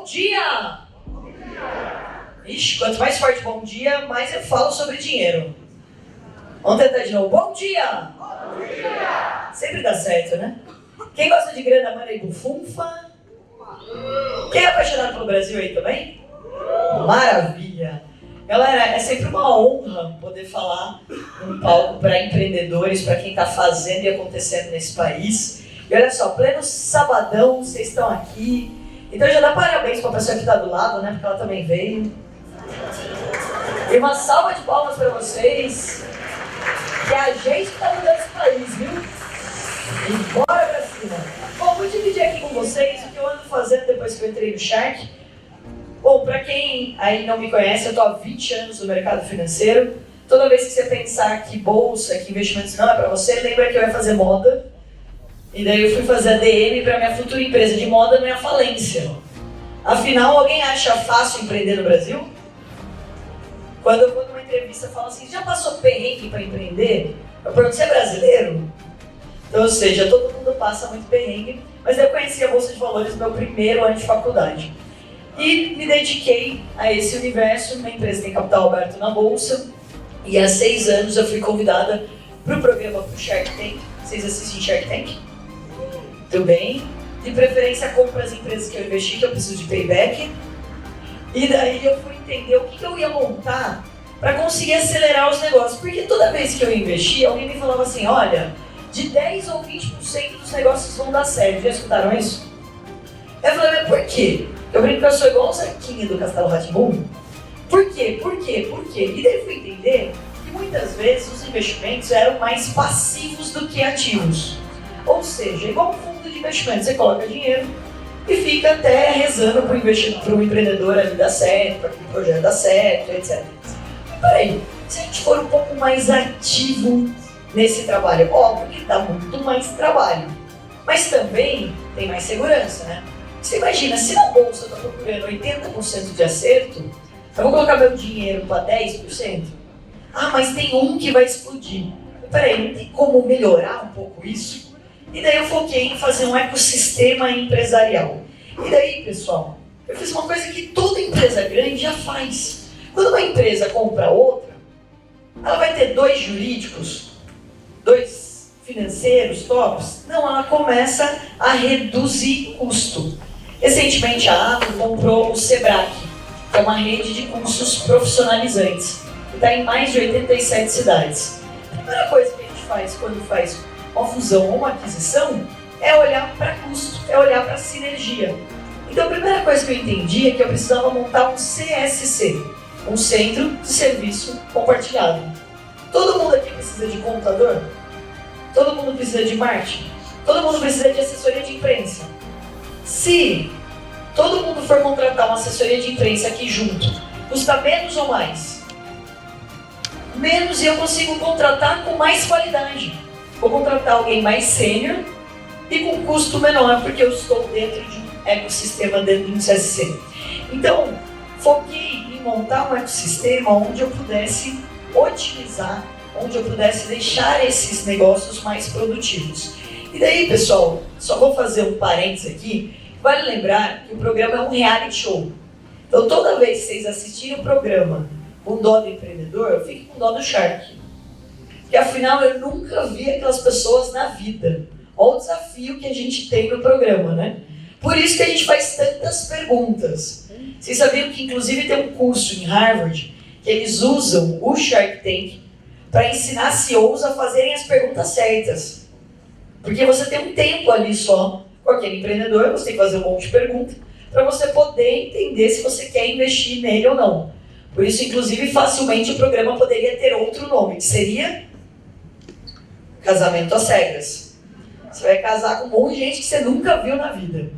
Bom dia! Bom dia! Ixi, quanto mais forte bom dia, mais eu falo sobre dinheiro. Vamos tentar de novo. Bom dia! Bom dia! Sempre dá certo, né? Quem gosta de grana, manda aí bufunfa. Quem é apaixonado pelo Brasil aí também? Maravilha! Galera, é sempre uma honra poder falar num palco para empreendedores, para quem está fazendo e acontecendo nesse país. E olha só, pleno sabadão, vocês estão aqui. Então já dá parabéns para a pessoa que está do lado, né? Porque ela também veio. E uma salva de palmas para vocês. Que a gente está mudando esse país, viu? E bora pra cima. Bom, vou dividir aqui com vocês o que eu ando fazendo depois que eu entrei no Shark. Bom, para quem aí não me conhece, eu estou há 20 anos no mercado financeiro. Toda vez que você pensar que bolsa, que investimentos não é para você, lembra que eu ia fazer moda. E daí eu fui fazer a DM para minha futura empresa de moda, minha falência. Afinal, alguém acha fácil empreender no Brasil? Quando eu vou numa entrevista, eu falo assim, já passou perrengue para empreender? Eu pergunto, você é brasileiro? Então, ou seja, todo mundo passa muito perrengue. Mas eu conheci a Bolsa de Valores no meu primeiro ano de faculdade. E me dediquei a esse universo, uma empresa que tem capital aberto na Bolsa. E há 6 anos eu fui convidada para o programa do Shark Tank. Vocês assistem Shark Tank? Muito bem. De preferência, compro as empresas que eu investi, que eu preciso de payback. E daí eu fui entender o que eu ia montar para conseguir acelerar os negócios. Porque toda vez que eu investi, alguém me falava assim, olha, de 10 ou 20% dos negócios vão dar certo. Já escutaram isso? Eu falei, mas por quê? Eu brinco que eu sou igual o Zequinha do Castelo Rá-Tim-Bum. Por quê? Por quê? Por quê? E daí eu fui entender que muitas vezes os investimentos eram mais passivos do que ativos. Ou seja, igual um fundo de investimento, você coloca dinheiro e fica até rezando para o empreendedor ali dar certo, para que o projeto dar certo, etc. Mas peraí, se a gente for um pouco mais ativo nesse trabalho, óbvio que dá muito mais trabalho, mas também tem mais segurança, né? Você imagina, se na bolsa eu estou procurando 80% de acerto, eu vou colocar meu dinheiro para 10%? Ah, mas tem um que vai explodir. Peraí, não tem como melhorar um pouco isso? E daí eu foquei em fazer um ecossistema empresarial. E daí, pessoal, eu fiz uma coisa que toda empresa grande já faz. Quando uma empresa compra outra, ela vai ter 2 jurídicos, 2 financeiros tops? Não, ela começa a reduzir custo. Recentemente a Apple comprou o Sebrae, que é uma rede de cursos profissionalizantes, que está em mais de 87 cidades. A primeira coisa que a gente faz quando faz uma fusão ou uma aquisição é olhar para custo, é olhar para sinergia. Então a primeira coisa que eu entendi é que eu precisava montar um CSC, um Centro de Serviço Compartilhado. Todo mundo aqui precisa de computador? Todo mundo precisa de marketing? Todo mundo precisa de assessoria de imprensa? Se todo mundo for contratar uma assessoria de imprensa aqui junto, custa menos ou mais? Menos, e eu consigo contratar com mais qualidade. Vou contratar alguém mais sênior e com custo menor, porque eu estou dentro de um ecossistema, dentro de um CSC. Então, foquei em montar um ecossistema onde eu pudesse otimizar, onde eu pudesse deixar esses negócios mais produtivos. E daí, pessoal, só vou fazer um parênteses aqui. Vale lembrar que o programa é um reality show. Então, toda vez que vocês assistirem o programa com dó do empreendedor, fique com dó do Shark. Porque, afinal, eu nunca vi aquelas pessoas na vida. Olha o desafio que a gente tem no programa, né? Por isso que a gente faz tantas perguntas. Vocês sabiam que, inclusive, tem um curso em Harvard que eles usam o Shark Tank para ensinar CEOs a fazerem as perguntas certas. Porque você tem um tempo ali só com aquele empreendedor, você tem que fazer um monte de perguntas para você poder entender se você quer investir nele ou não. Por isso, inclusive, facilmente o programa poderia ter outro nome, que seria Casamento às Cegas. Você vai casar com um monte de gente que você nunca viu na vida.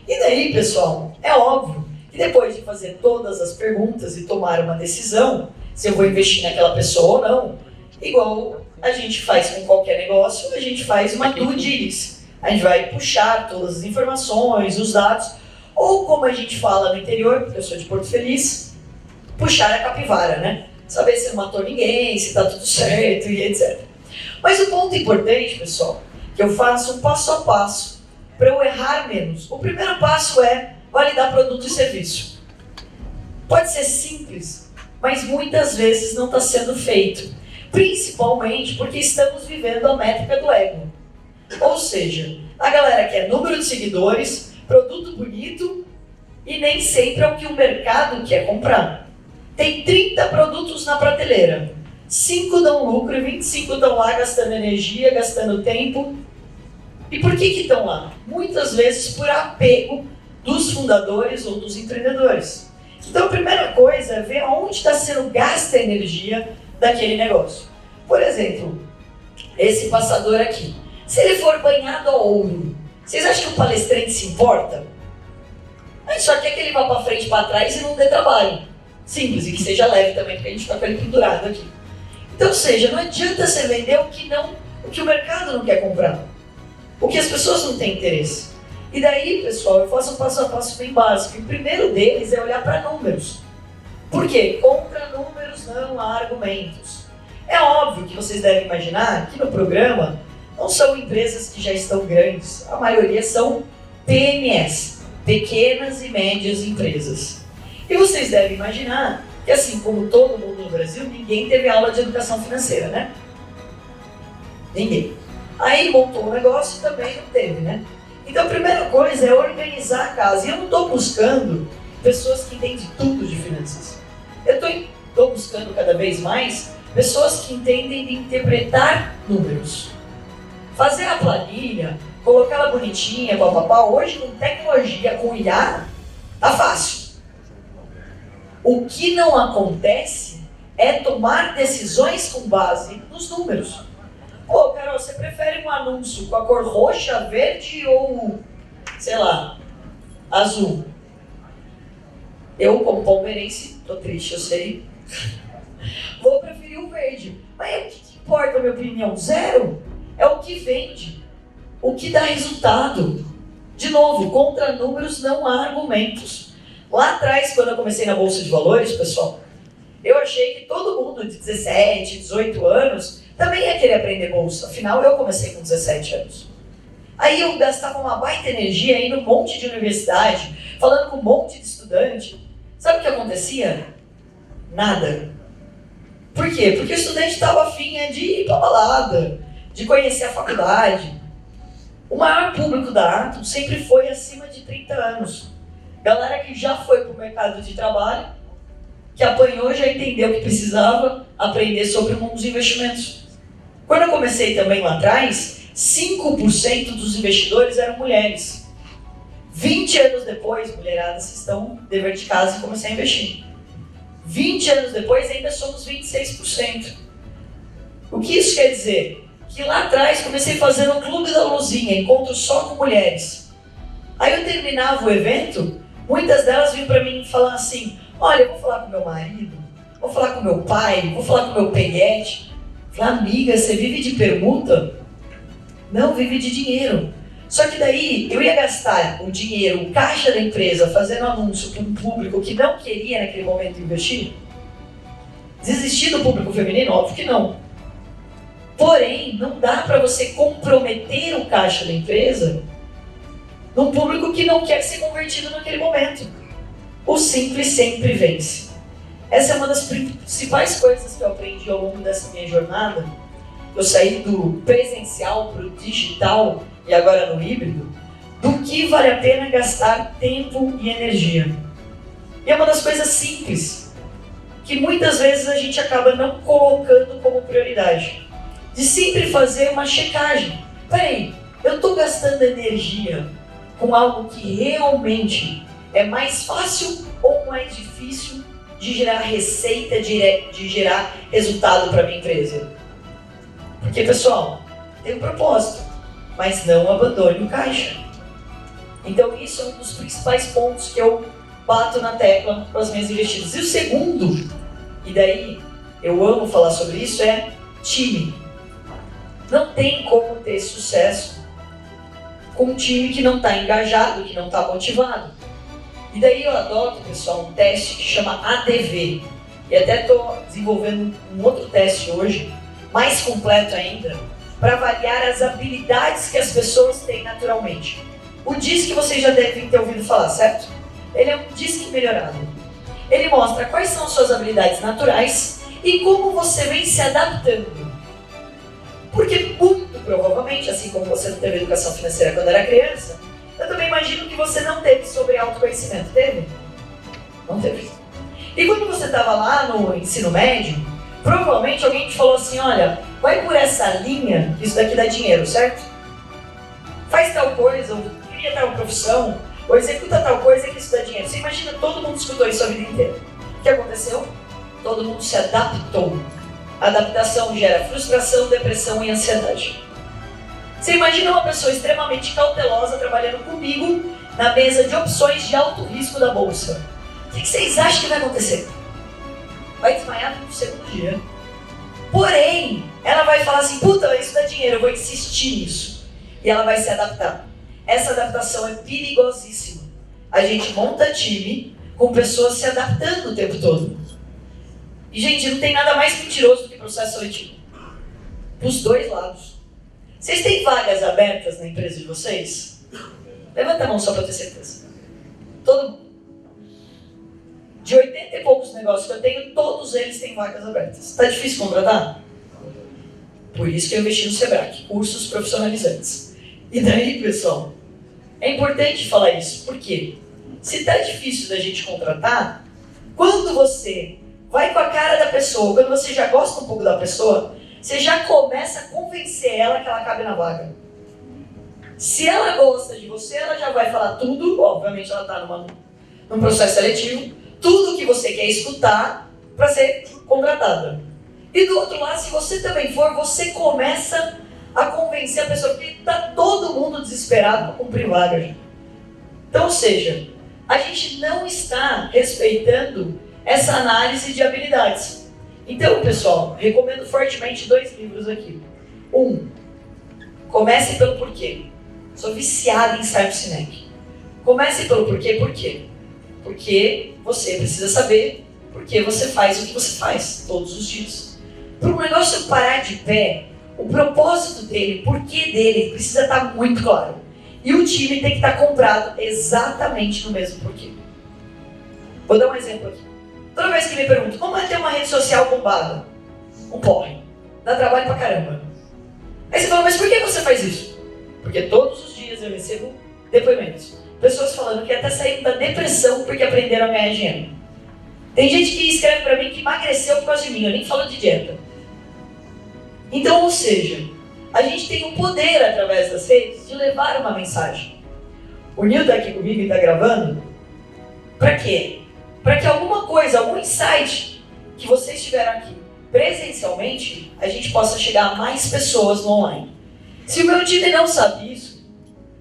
E daí, pessoal, é óbvio que depois de fazer todas as perguntas e tomar uma decisão, se eu vou investir naquela pessoa ou não, igual a gente faz com qualquer negócio, a gente faz uma due diligence. A gente vai puxar todas as informações, os dados, ou como a gente fala no interior, porque eu sou de Porto Feliz, puxar a capivara, né? Saber se não matou ninguém, se está tudo certo e etc. Mas o ponto importante, pessoal, que eu faço um passo a passo para eu errar menos. O primeiro passo é validar produto e serviço. Pode ser simples, mas muitas vezes não está sendo feito. Principalmente porque estamos vivendo a métrica do ego. Ou seja, a galera quer número de seguidores, produto bonito e nem sempre é o que o mercado quer comprar. Tem 30 produtos na prateleira. 5 dão lucro e 25 estão lá gastando energia, gastando tempo. E por que estão lá? Muitas vezes por apego dos fundadores ou dos empreendedores. Então a primeira coisa é ver onde está sendo gasta a energia daquele negócio. Por exemplo, esse passador aqui. Se ele for banhado a ouro, vocês acham que o palestrante se importa? Ele só quer que ele vá para frente e para trás e não dê trabalho. Simples, e que seja leve também, porque a gente fica com ele pendurado aqui. Então, ou seja, não adianta você vender o que o mercado não quer comprar. O que as pessoas não têm interesse. E daí, pessoal, eu faço um passo a passo bem básico. E o primeiro deles é olhar para números. Por quê? Contra números não há argumentos. É óbvio que vocês devem imaginar que no programa não são empresas que já estão grandes. A maioria são PMS, pequenas e médias empresas. E vocês devem imaginar que, assim como todo mundo no Brasil, ninguém teve aula de educação financeira, né? Ninguém. Aí montou um negócio e também não teve, né? Então a primeira coisa é organizar a casa. E eu não estou buscando pessoas que entendem tudo de finanças. Eu estou buscando cada vez mais pessoas que entendem de interpretar números. Fazer a planilha, colocar ela bonitinha, papapá, hoje com tecnologia, com IA, tá fácil. O que não acontece é tomar decisões com base nos números. Pô, Carol, você prefere um anúncio com a cor roxa, verde ou, sei lá, azul? Eu, como palmeirense, tô triste, eu sei. Vou preferir o verde. Mas o que importa, a minha opinião? Zero. É o que vende. O que dá resultado. De novo, contra números não há argumentos. Lá atrás, quando eu comecei na Bolsa de Valores, pessoal, eu achei que todo mundo de 17, 18 anos também ia querer aprender Bolsa. Afinal, eu comecei com 17 anos. Aí eu gastava uma baita energia indo um monte de universidade, falando com um monte de estudante. Sabe o que acontecia? Nada. Por quê? Porque o estudante estava afim de ir para balada, de conhecer a faculdade. O maior público da Atom sempre foi acima de 30 anos. Galera que já foi para o mercado de trabalho, que apanhou, já entendeu que precisava aprender sobre o mundo dos investimentos. Quando eu comecei também lá atrás, 5% dos investidores eram mulheres. 20 anos depois, mulheradas estão dever de casa e comecei a investir. 20 anos depois, ainda somos 26%. O que isso quer dizer? Que lá atrás comecei fazendo o Clube da Luzinha, encontro só com mulheres. Aí eu terminava o evento, muitas delas vinham para mim falar assim: olha, eu vou falar com meu marido, vou falar com meu pai, vou falar com meu peguete. Falei: amiga, você vive de permuta? Não, vive de dinheiro. Só que daí eu ia gastar o dinheiro, o caixa da empresa, fazendo anúncio para um público que não queria naquele momento investir? Desistir do público feminino? Óbvio que não. Porém, não dá para você comprometer o caixa da empresa num público que não quer ser convertido naquele momento. O simples sempre vence. Essa é uma das principais coisas que eu aprendi ao longo dessa minha jornada. Eu saí do presencial para o digital e agora no híbrido, do que vale a pena gastar tempo e energia. E é uma das coisas simples, que muitas vezes a gente acaba não colocando como prioridade. De sempre fazer uma checagem. Peraí, eu estou gastando energia com algo que realmente é mais fácil ou mais difícil de gerar receita, de gerar resultado para a minha empresa? Porque, pessoal, tem um propósito, mas não abandone o caixa. Então isso é um dos principais pontos que eu bato na tecla com as minhas investidas. E o segundo, e daí eu amo falar sobre isso, é time. Não tem como ter sucesso com um time que não está engajado, que não está motivado. E daí eu adoto, pessoal, um teste que chama ADV. E até estou desenvolvendo um outro teste hoje, mais completo ainda, para avaliar as habilidades que as pessoas têm naturalmente. O DISC vocês já devem ter ouvido falar, certo? Ele é um disque melhorado. Ele mostra quais são as suas habilidades naturais e como você vem se adaptando. Porque muito provavelmente, assim como você não teve educação financeira quando era criança, eu também imagino que você não teve sobre autoconhecimento. Teve? Não teve. E quando você estava lá no ensino médio, provavelmente alguém te falou assim, olha, vai por essa linha, que isso daqui dá dinheiro, certo? Faz tal coisa, ou cria tal profissão, ou executa tal coisa que isso dá dinheiro. Você imagina, todo mundo escutou isso a vida inteira. O que aconteceu? Todo mundo se adaptou. Adaptação gera frustração, depressão e ansiedade. Você imagina uma pessoa extremamente cautelosa trabalhando comigo na mesa de opções de alto risco da bolsa. O que vocês acham que vai acontecer? Vai desmaiar no segundo dia. Porém, ela vai falar assim, puta, isso dá dinheiro, eu vou insistir nisso. E ela vai se adaptar. Essa adaptação é perigosíssima. A gente monta time com pessoas se adaptando o tempo todo. E, gente, não tem nada mais mentiroso do que processo seletivo. Dos dois lados. Vocês têm vagas abertas na empresa de vocês? Levanta a mão só para ter certeza. Todo mundo. De 80 e poucos negócios que eu tenho, todos eles têm vagas abertas. Está difícil contratar? Por isso que eu investi no Sebrae, cursos profissionalizantes. E daí, pessoal, é importante falar isso. Por quê? Se está difícil da gente contratar, quando você vai com a cara da pessoa, quando você já gosta um pouco da pessoa, você já começa a convencer ela que ela cabe na vaga. Se ela gosta de você, ela já vai falar tudo, obviamente ela está num processo seletivo, tudo que você quer escutar para ser contratada. E do outro lado, se você também for, você começa a convencer a pessoa, porque está todo mundo desesperado para cumprir vaga. Então, ou seja, a gente não está respeitando essa análise de habilidades. Então, pessoal, recomendo fortemente 2 livros aqui. 1. Comece pelo porquê. Sou viciada em Simon Sinek. Comece pelo porquê. Por quê? Porque você precisa saber por que você faz o que você faz todos os dias. Para um negócio parar de pé, o propósito dele, o porquê dele, precisa estar muito claro. E o time tem que estar comprado exatamente no mesmo porquê. Vou dar um exemplo aqui. Toda vez que me perguntam, como é ter uma rede social bombada? Um porre. Dá trabalho pra caramba. Aí você fala, mas por que você faz isso? Porque todos os dias eu recebo depoimentos. Pessoas falando que até saíram da depressão porque aprenderam a ganhar dinheiro. Tem gente que escreve pra mim que emagreceu por causa de mim, eu nem falo de dieta. Então, ou seja, a gente tem o poder através das redes de levar uma mensagem. O Nil tá aqui comigo e tá gravando. Pra quê? Para que alguma coisa, algum insight que vocês tiveram aqui presencialmente, a gente possa chegar a mais pessoas no online. Se o meu time não sabe isso,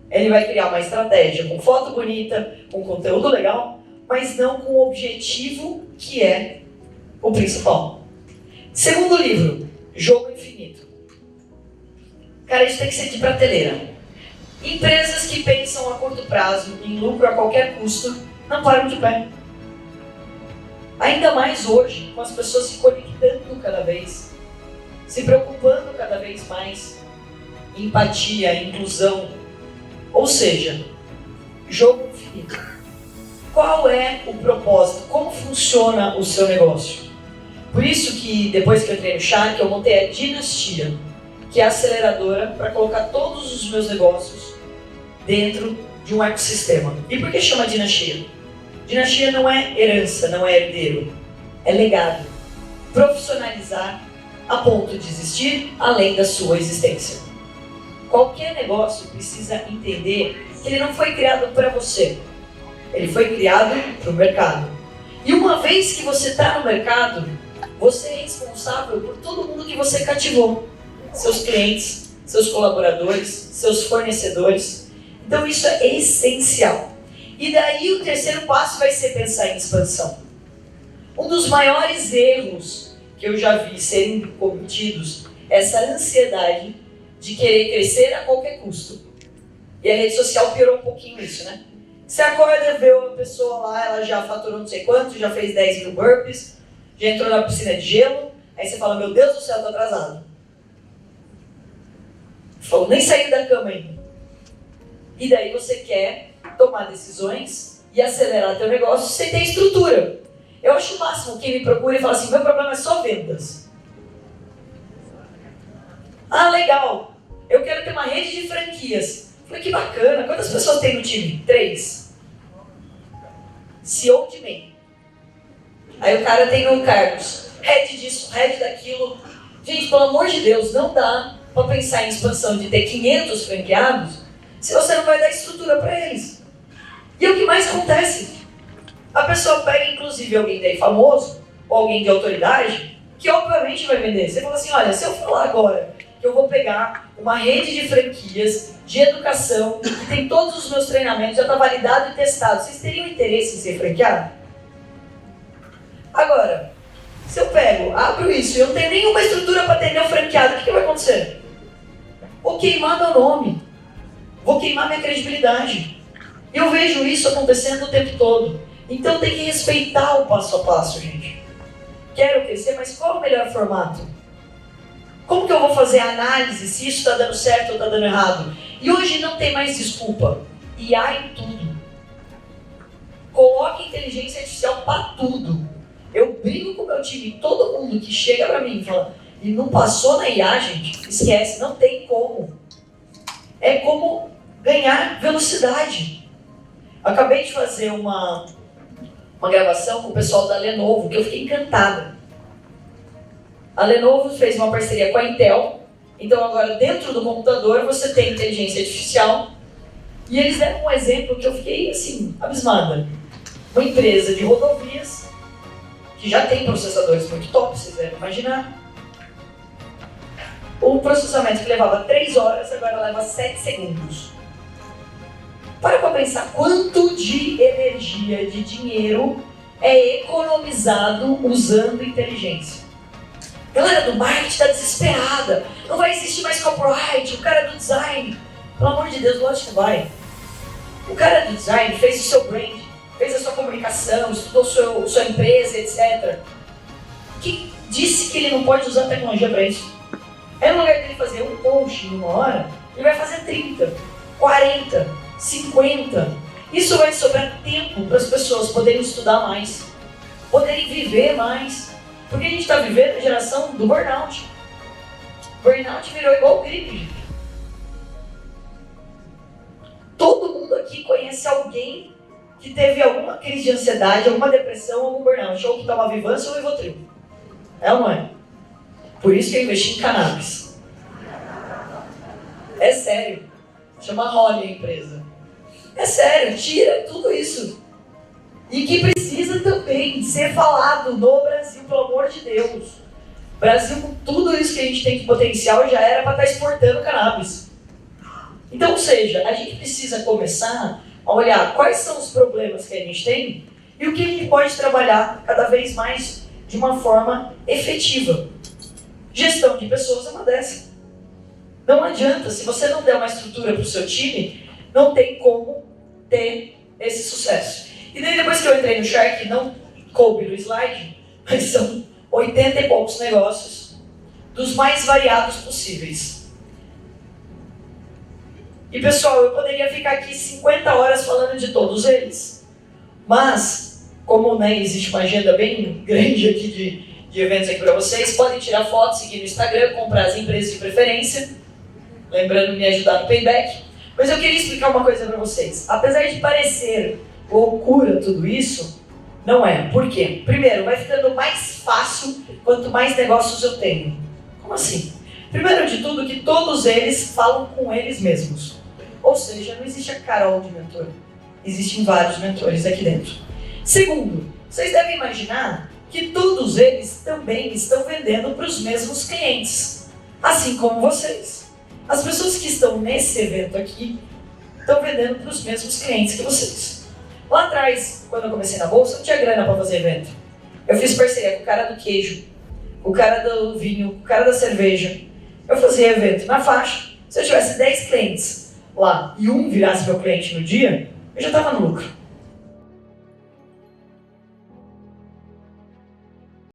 ele vai criar uma estratégia com foto bonita, com conteúdo legal, mas não com o objetivo que é o principal. Segundo livro, Jogo Infinito. Cara, isso tem que ser de prateleira. Empresas que pensam a curto prazo, em lucro a qualquer custo, não param de pé. Ainda mais hoje, com as pessoas se conectando cada vez, se preocupando cada vez mais, empatia, inclusão. Ou seja, jogo infinito. Qual é o propósito? Como funciona o seu negócio? Por isso que depois que eu entrei no Shark, eu montei a Dinastia, que é a aceleradora para colocar todos os meus negócios dentro de um ecossistema. E por que chama Dinastia? Dinastia não é herança, não é herdeiro, é legado. Profissionalizar a ponto de existir além da sua existência. Qualquer negócio precisa entender que ele não foi criado para você, ele foi criado para o mercado. E uma vez que você está no mercado, você é responsável por todo mundo que você cativou. Seus clientes, seus colaboradores, seus fornecedores. Então isso é essencial. E daí o terceiro passo vai ser pensar em expansão. Um dos maiores erros que eu já vi serem cometidos é essa ansiedade de querer crescer a qualquer custo. E a rede social piorou um pouquinho isso, né? Você acorda, vê uma pessoa lá, ela já faturou não sei quanto, já fez 10 mil burpees, já entrou na piscina de gelo, aí você fala, meu Deus do céu, tô atrasado. Falou, nem saí da cama ainda. E daí você quer tomar decisões e acelerar teu negócio sem ter estrutura. Eu acho o máximo quem me procura e fala assim, meu problema é só vendas. Ah, legal, eu quero ter uma rede de franquias. Falei, que bacana, quantas pessoas tem no time? 3. CEO de MEI. Aí o cara tem o Carlos, head disso, head daquilo. Gente, pelo amor de Deus, não dá para pensar em expansão de ter 500 franqueados se você não vai dar estrutura para eles. E é o que mais acontece. A pessoa pega, inclusive, alguém daí famoso, ou alguém de autoridade, que obviamente vai vender. Você fala assim, olha, se eu falar agora que eu vou pegar uma rede de franquias, de educação, que tem todos os meus treinamentos, já está validado e testado, vocês teriam interesse em ser franqueado? Agora, se eu pego, abro isso e eu não tenho nenhuma estrutura para atender o franqueado, o que vai acontecer? Vou queimar meu nome, vou queimar minha credibilidade. E eu vejo isso acontecendo o tempo todo. Então tem que respeitar o passo a passo, gente. Quero crescer, mas qual é o melhor formato? Como que eu vou fazer a análise se isso está dando certo ou está dando errado? E hoje não tem mais desculpa. IA em tudo. Coloque inteligência artificial para tudo. Eu brigo com o meu time, todo mundo que chega para mim e fala, e não passou na IA, gente, esquece, não tem como. É como ganhar velocidade. Acabei de fazer uma gravação com o pessoal da Lenovo, que eu fiquei encantada. A Lenovo fez uma parceria com a Intel, então agora dentro do computador você tem inteligência artificial, e eles deram um exemplo que eu fiquei assim, abismada. Uma empresa de rodovias, que já tem processadores muito top, vocês devem imaginar. O processamento que levava 3 horas, agora leva 7 segundos. Para pensar quanto de energia, de dinheiro é economizado usando inteligência. A galera do marketing está desesperada. Não vai existir mais copyright, o cara do design. Pelo amor de Deus, lógico que vai. O cara do design fez o seu brand, fez a sua comunicação, estudou sua empresa, etc. Que disse que ele não pode usar tecnologia para isso? Aí no lugar dele fazer um post em 1 hora, ele vai fazer 30, 40, 50. Isso vai sobrar tempo para as pessoas poderem estudar mais, poderem viver mais. Porque a gente está vivendo a geração do burnout. Burnout virou igual gripe. Todo mundo aqui conhece alguém que teve alguma crise de ansiedade, alguma depressão, algum burnout, ou que toma Vyvanse ou Rivotril. É ou não é? Por isso que eu investi em cannabis. É sério. Chama Holly a empresa. É sério, tira tudo isso. E que precisa também ser falado no Brasil, pelo amor de Deus. Brasil, com tudo isso que a gente tem de potencial, já era para estar exportando cannabis. Então, ou seja, a gente precisa começar a olhar quais são os problemas que a gente tem e o que a gente pode trabalhar cada vez mais de uma forma efetiva. Gestão de pessoas é uma dessas. Não adianta, se você não der uma estrutura para o seu time, não tem como ter esse sucesso. E daí depois que eu entrei no Shark, não coube no slide, mas são 80 e poucos negócios, dos mais variados possíveis. E pessoal, eu poderia ficar aqui 50 horas falando de todos eles, mas, como existe uma agenda bem grande aqui de eventos aqui para vocês, podem tirar fotos, seguir no Instagram, comprar as empresas de preferência, lembrando de me ajudar no payback. Mas eu queria explicar uma coisa para vocês. Apesar de parecer loucura tudo isso, não é. Por quê? Primeiro, vai ficando mais fácil quanto mais negócios eu tenho. Como assim? Primeiro de tudo, que todos eles falam com eles mesmos. Ou seja, não existe a Carol de mentor. Existem vários mentores aqui dentro. Segundo, vocês devem imaginar que todos eles também estão vendendo para os mesmos clientes. Assim como vocês. As pessoas que estão nesse evento aqui estão vendendo para os mesmos clientes que vocês. Lá atrás, quando eu comecei na bolsa, não tinha grana para fazer evento. Eu fiz parceria com o cara do queijo, com o cara do vinho, com o cara da cerveja. Eu fazia evento na faixa. Se eu tivesse 10 clientes lá e um virasse meu cliente no dia, eu já estava no lucro.